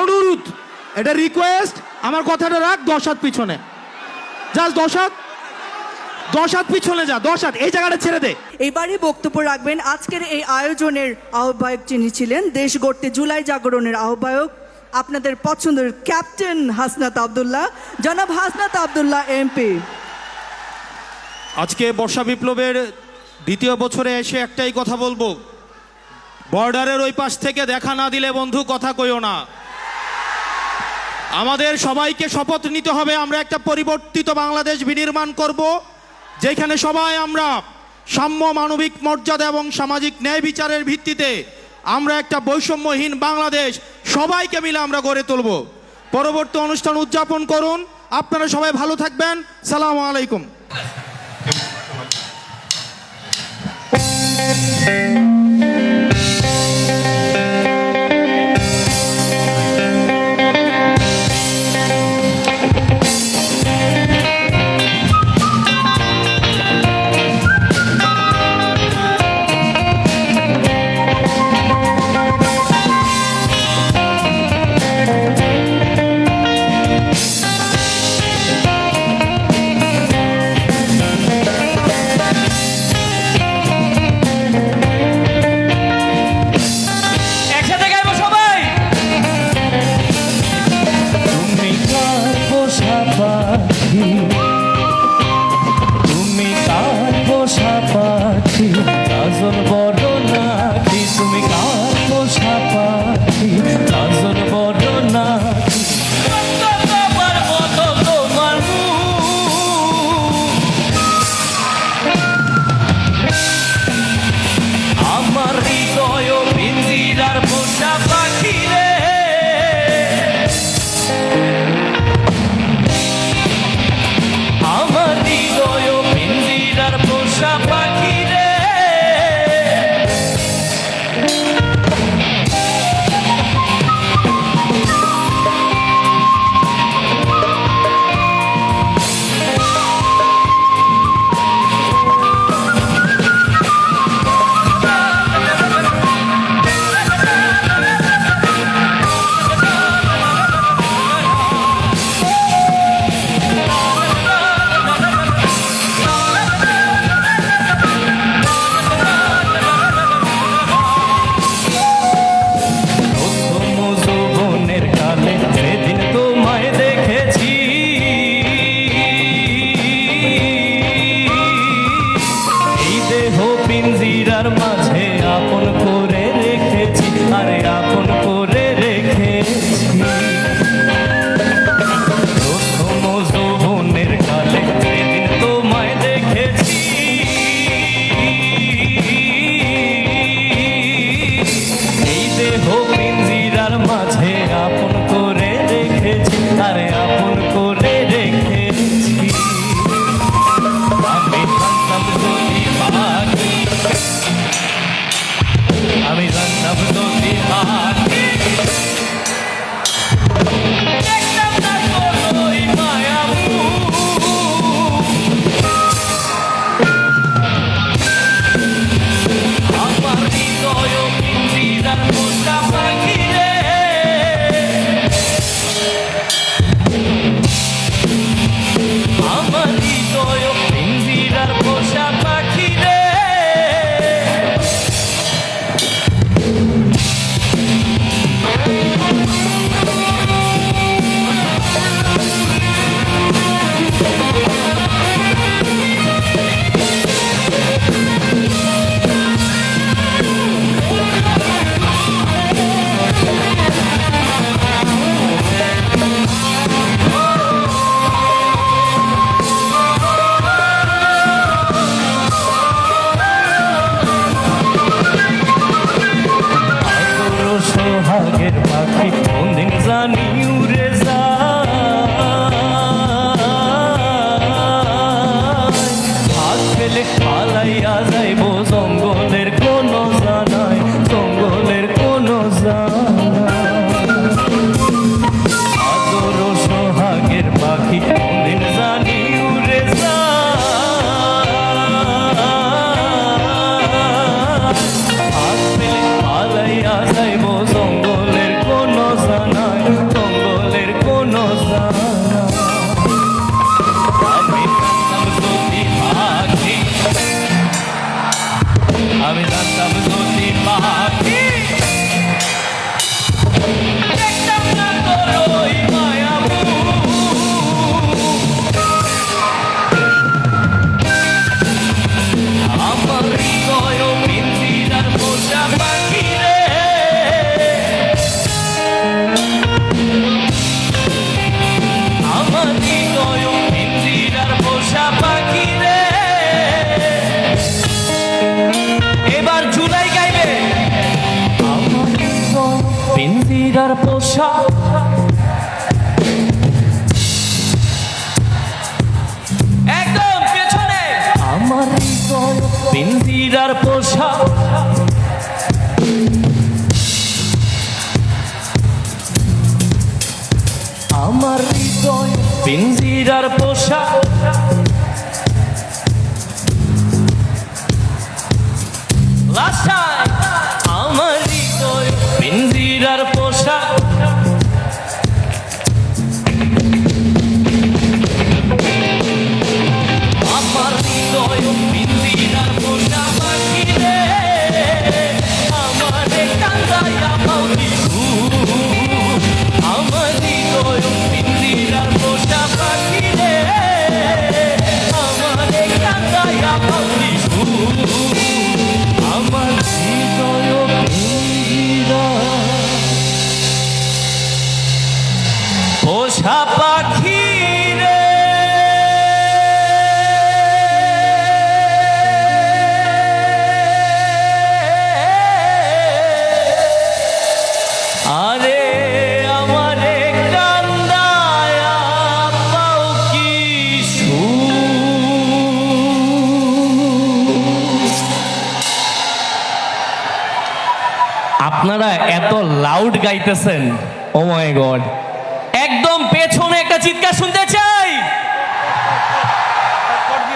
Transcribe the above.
অনুরোধ, এটা রিকোয়েস্ট, আমার কথাটা রাখ 10 হাত পিছনে, জাস্ট 10 হাত পিছনে যা, 10 হাত, এই জায়গাটা ছেড়ে দে। এবারে বক্তব্য রাখবেন আজকের এই আয়োজনের আহ্বায়ক, যিনি ছিলেন দেশ গড়তে জুলাই জাগরণের আহ্বায়ক, আপনাদের পছন্দের ক্যাপ্টেন হাসনাত আব্দুল্লাহ, জনাব হাসনাত আব্দুল্লাহ এমপি। আজকে বর্ষা বিপ্লবের দ্বিতীয় বছরে এসে একটাই কথা বলবো, বর্ডারের ওই পাশ থেকে দেখা না দিলে বন্ধু কথা কইও না। আমাদের সবাইকে শপথ নিতে হবে, আমরা একটা পরিবর্তিত বাংলাদেশ বিনির্মাণ করব, যেখানে সবাই আমরা সাম্য, মানবিক মর্যাদা এবং সামাজিক ন্যায় বিচারের ভিত্তিতে আমরা একটা বৈষম্যহীন বাংলাদেশ সবাইকে মিলে আমরা গড়ে তুলব। পরবর্তী অনুষ্ঠান উদযাপন করুন, আপনারা সবাই ভালো থাকবেন। সালামু আলাইকুম। পোশাক, একদম পেছনে আমার হৃদয় পিঞ্জিরার পোশাক, আমার হৃদয় পিঞ্জিরার পোশাক, Last time, আমার হৃদয় পিঞ্জিরার পোশাক, আমার হৃদয় পিঞ্জিরার পোশাক পাখি রে, আমারে কান্দাইয়া পাখি আমার হৃদয় পিঞ্জিরার পোশাক পাখি রে, আমারে কান্দাইয়া পাখি আমার হৃদয় পিঞ্জিরা পোষা পাখি রে। আরে আমারে কান্দায়া পাও কি আপনারা এত লাউড গাইতেছেন, ও মাই গড, একদম পেছনে একটা চিৎকার শুনতে চাই।